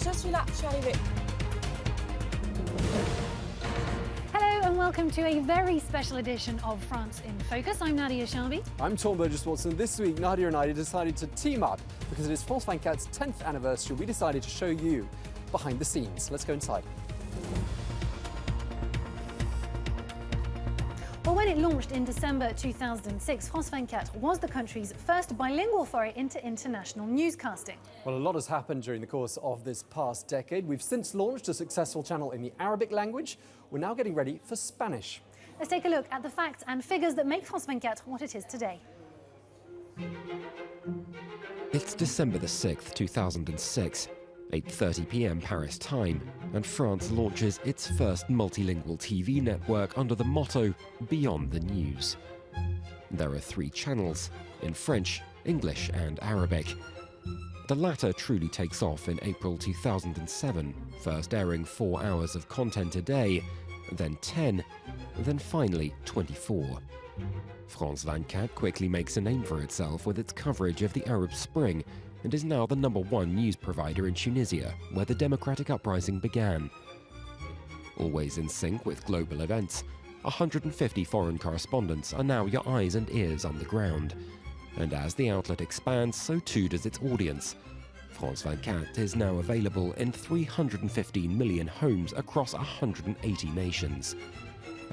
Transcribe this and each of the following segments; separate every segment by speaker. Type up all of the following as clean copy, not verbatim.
Speaker 1: je suis là, je suis arrivée.
Speaker 2: Hello and welcome to a very special edition of France in Focus. I'm Nadia Sharby.
Speaker 3: I'm Tom Burgess-Watson. This week, Nadia and I decided to team up because it is France 24's 10th anniversary. We decided to show you behind the scenes. Let's go inside.
Speaker 2: Well, when it launched in December 2006, France 24 was the country's first bilingual foray into international newscasting.
Speaker 3: Well, a lot has happened during the course of this past decade. We've since launched a successful channel in the Arabic language. We're now getting ready for Spanish.
Speaker 2: Let's take a look at the facts and figures that make France 24 what it is today.
Speaker 4: It's December the 6th, 2006, 8:30 p.m. Paris time, and France launches its first multilingual TV network under the motto, Beyond the News. There are 3 channels, in French, English and Arabic. The latter truly takes off in April 2007, first airing 4 hours of content a day, then 10, then finally 24. France 24 quickly makes a name for itself with its coverage of the Arab Spring and is now the #1 news provider in Tunisia, where the democratic uprising began. Always in sync with global events, 150 foreign correspondents are now your eyes and ears on the ground. And as the outlet expands, so too does its audience. France 24 is now available in 315 million homes across 180 nations.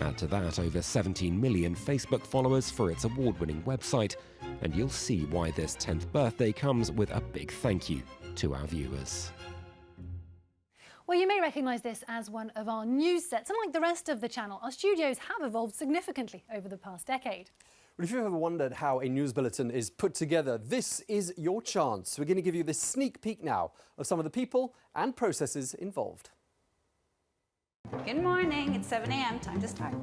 Speaker 4: Add to that over 17 million Facebook followers for its award-winning website, and you'll see why this 10th birthday comes with a big thank you to our viewers.
Speaker 2: Well, you may recognise this as one of our news sets, and like the rest of the channel, our studios have evolved significantly over the past decade.
Speaker 3: Well, if you've ever wondered how a news bulletin is put together, this is your chance. We're going to give you this sneak peek now of some of the people and processes involved.
Speaker 5: Good morning, it's 7 a.m., time to start.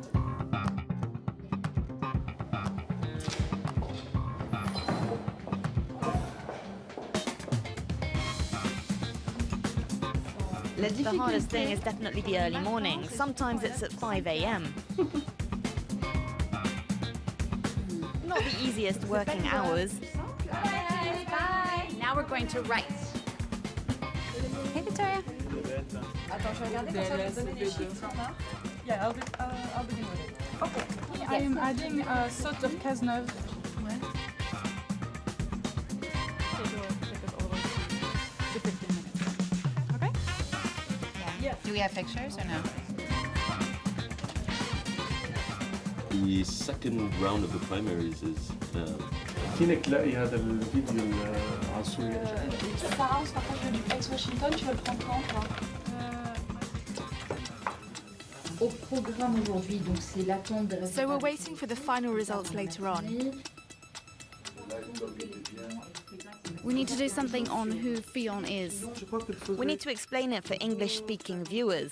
Speaker 6: The hardest thing is definitely the early morning. Sometimes it's at 5 a.m. Not the easiest working hours.
Speaker 5: Bye. Now we're going to write. Hey, Victoria.
Speaker 1: Attends, je vais regarder quand ça va donner les chiffres. Yeah, I'll begin with it. Okay.
Speaker 5: Yes.
Speaker 1: I am adding a sort of Cazeneuve.
Speaker 5: What?
Speaker 1: To 15 minutes. Okay?
Speaker 5: Yeah. Do we have pictures or no?
Speaker 7: The second round of the primaries is
Speaker 8: فينك تلاقي هذا الفيديو على الصورة.
Speaker 1: Sarah, on se rapproche du ex-Washington, tu veux le prendre quand, toi?
Speaker 9: Au programme aujourd'hui, donc c'est l'attente des résultats.
Speaker 10: So we're waiting for the final results later on.
Speaker 6: We need to do something on who Fillon is. We need to explain it for English-speaking viewers.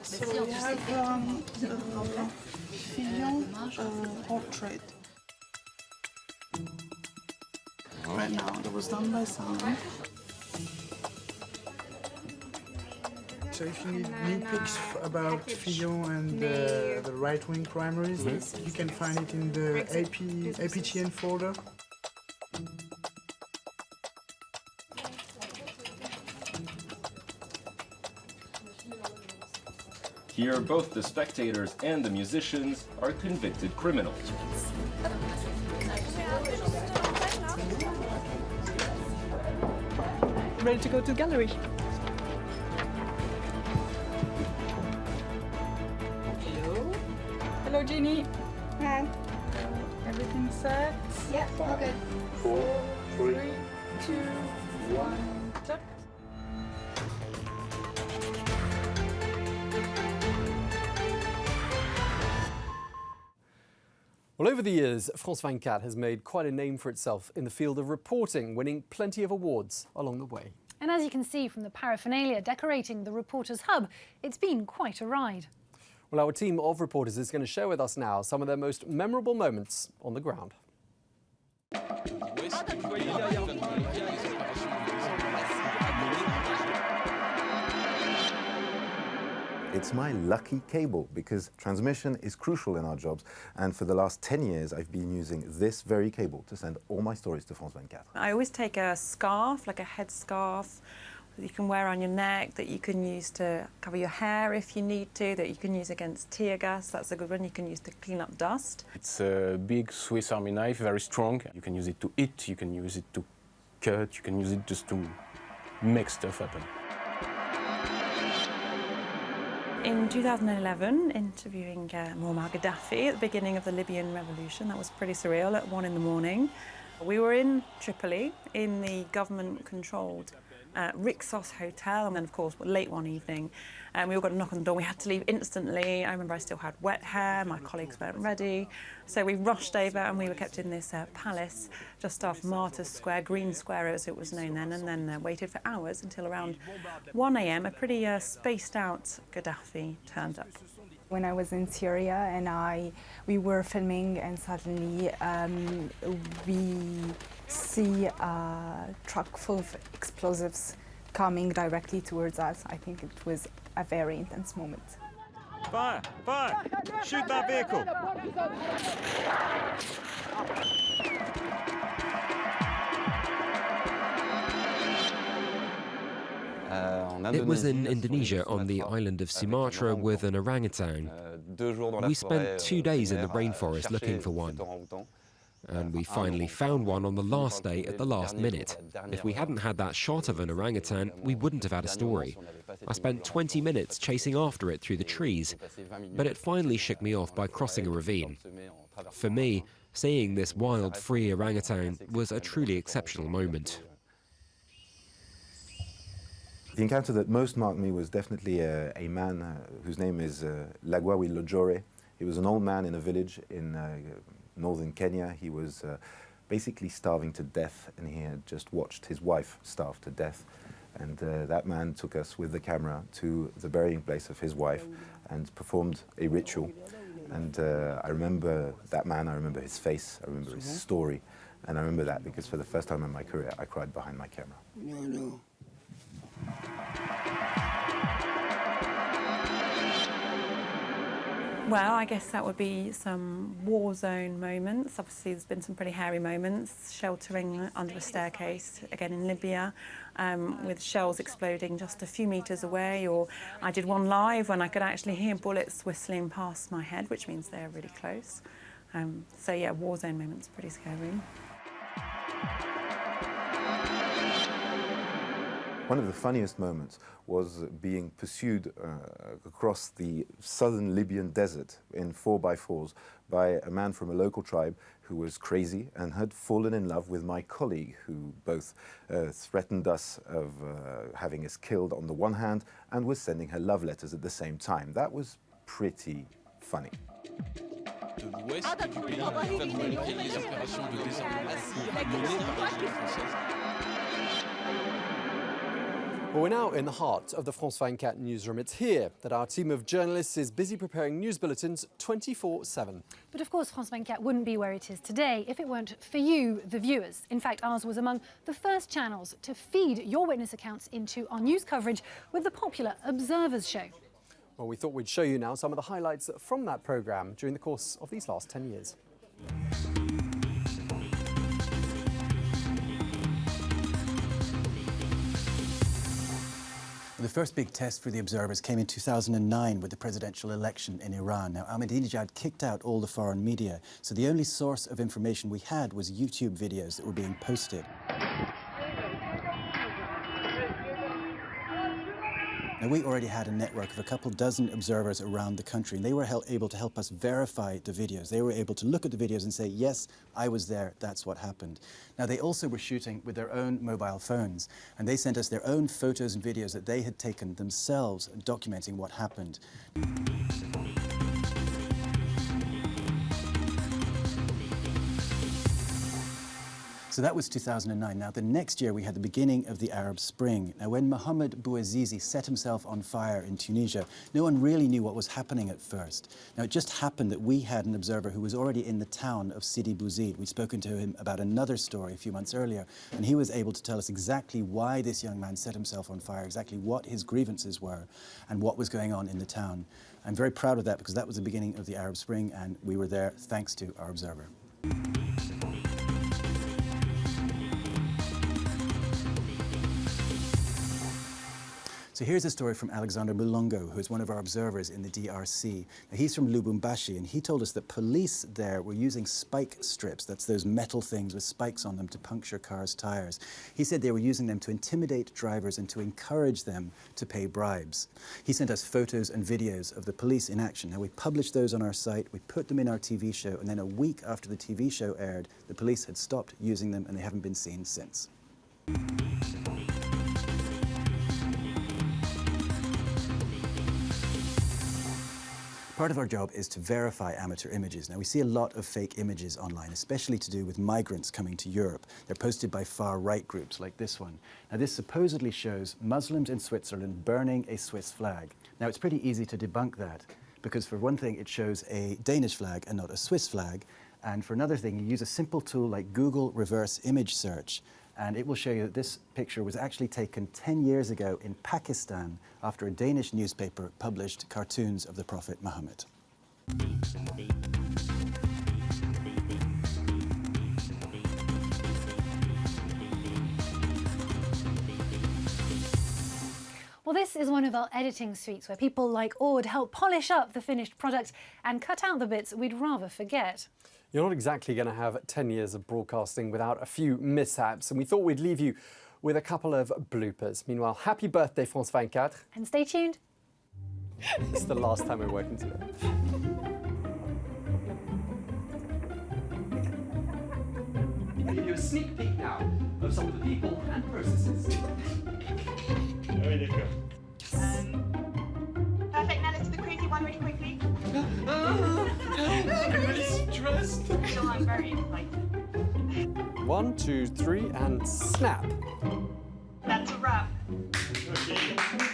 Speaker 1: So we have Fillon portrait. Right now, that was done by Sarah.
Speaker 11: So if you need new pics about Fillon and the right-wing primaries, you can find it in the APTN folder.
Speaker 7: here both the spectators and the musicians are convicted criminals.
Speaker 1: Ready to go to gallery? Hello. Hello, Jeannie. Hi. Everything set?
Speaker 9: Yeah, all good.
Speaker 11: 4, 3,
Speaker 1: 2, 1, stop.
Speaker 3: Well, over the years, France 24 has made quite a name for itself in the field of reporting, winning plenty of awards along the way.
Speaker 2: And as you can see from the paraphernalia decorating the reporter's hub, it's been quite a ride.
Speaker 3: Well, our team of reporters is going to share with us now some of their most memorable moments on the ground.
Speaker 12: It's my lucky cable because transmission is crucial in our jobs, and for the last 10 years I've been using this very cable to send all my stories to France 24.
Speaker 1: I always take a scarf, like a headscarf, that you can wear on your neck, that you can use to cover your hair if you need to, that you can use against tear gas. That's a good one you can use to clean up dust.
Speaker 13: It's a big Swiss Army knife, very strong. You can use it to eat, you can use it to cut, you can use it just to make stuff happen.
Speaker 1: In 2011, interviewing Muammar Gaddafi at the beginning of the Libyan revolution, that was pretty surreal, at 1 in the morning. We were in Tripoli, in the government-controlled Rixos Hotel, and then, of course, late one evening, we all got a knock on the door. We had to leave instantly. I remember I still had wet hair, my colleagues weren't ready. So we rushed over and we were kept in this palace just off Martyrs Square, Green Square as it was known then, and then waited for hours until around 1 a.m. A pretty spaced out Gaddafi turned up.
Speaker 14: When I was in Syria and we were filming, and suddenly we see a truck full of explosives coming directly towards us. I think it was a very intense moment.
Speaker 15: Fire! Fire! Shoot that vehicle!
Speaker 4: It was in Indonesia on the island of Sumatra with an orangutan. We spent 2 days in the rainforest looking for one. And we finally found one on the last day at the last minute. If we hadn't had that shot of an orangutan, we wouldn't have had a story. I spent 20 minutes chasing after it through the trees, but it finally shook me off by crossing a ravine. For me, seeing this wild, free orangutan was a truly exceptional moment.
Speaker 12: The encounter that most marked me was definitely a man whose name is Lagwawi Lojore. He was an old man in a village in northern Kenya. He was basically starving to death, and he had just watched his wife starve to death. And that man took us with the camera to the burying place of his wife and performed a ritual. And I remember that man, I remember his face, I remember his story. And I remember that because for the first time in my career, I cried behind my camera.
Speaker 16: No.
Speaker 1: Well, I guess that would be some war zone moments. Obviously, there's been some pretty hairy moments, sheltering under a staircase, again in Libya, with shells exploding just a few metres away, or I did one live when I could actually hear bullets whistling past my head, which means they're really close. So yeah, war zone moments, pretty scary.
Speaker 12: One of the funniest moments was being pursued across the southern Libyan desert in 4x4s by a man from a local tribe who was crazy and had fallen in love with my colleague, who both threatened us of having us killed on the one hand and was sending her love letters at the same time. That was pretty funny.
Speaker 3: Well, we're now in the heart of the France 24 newsroom. It's here that our team of journalists is busy preparing news bulletins 24/7.
Speaker 2: But of course, France 24 wouldn't be where it is today if it weren't for you, the viewers. In fact, ours was among the first channels to feed your witness accounts into our news coverage with the popular Observers show.
Speaker 3: Well, we thought we'd show you now some of the highlights from that programme during the course of these last 10 years.
Speaker 17: The first big test for the Observers came in 2009 with the presidential election in Iran. Now, Ahmadinejad kicked out all the foreign media, so the only source of information we had was YouTube videos that were being posted. Now, we already had a network of a couple dozen observers around the country, and they were able to help us verify the videos. They were able to look at the videos and say, yes, I was there, that's what happened. Now, they also were shooting with their own mobile phones, and they sent us their own photos and videos that they had taken themselves, documenting what happened. So that was 2009. Now, the next year, we had the beginning of the Arab Spring. Now, when Mohamed Bouazizi set himself on fire in Tunisia, no one really knew what was happening at first. Now, it just happened that we had an observer who was already in the town of Sidi Bouzid. We'd spoken to him about another story a few months earlier, and he was able to tell us exactly why this young man set himself on fire, exactly what his grievances were, and what was going on in the town. I'm very proud of that because that was the beginning of the Arab Spring, and we were there thanks to our observer. So here's a story from Alexander Mulongo, who is one of our observers in the DRC. Now, he's from Lubumbashi, and he told us that police there were using spike strips, that's those metal things with spikes on them to puncture cars' tires. He said they were using them to intimidate drivers and to encourage them to pay bribes. He sent us photos and videos of the police in action. Now, we published those on our site, we put them in our TV show, and then a week after the TV show aired, the police had stopped using them and they haven't been seen since. Part of our job is to verify amateur images. Now, we see a lot of fake images online, especially to do with migrants coming to Europe. They're posted by far-right groups like this one. Now, this supposedly shows Muslims in Switzerland burning a Swiss flag. Now, it's pretty easy to debunk that, because for one thing, it shows a Danish flag and not a Swiss flag. And for another thing, you use a simple tool like Google reverse image search, and it will show you that this picture was actually taken 10 years ago in Pakistan after a Danish newspaper published cartoons of the Prophet Muhammad.
Speaker 2: Well, this is one of our editing suites where people like Ord help polish up the finished product and cut out the bits we'd rather forget.
Speaker 3: You're not exactly going to have 10 years of broadcasting without a few mishaps, and we thought we'd leave you with a couple of bloopers. Meanwhile, happy birthday, France 24.
Speaker 2: And stay tuned.
Speaker 3: It's the last time we're working together. I'll give you a sneak peek now of some of the people and processes.
Speaker 16: Perfect, now let's do the crazy one really quickly.
Speaker 15: I'm really stressed.
Speaker 16: So I'm very excited.
Speaker 3: 1, 2, 3, and snap.
Speaker 16: That's a wrap.
Speaker 15: Okay.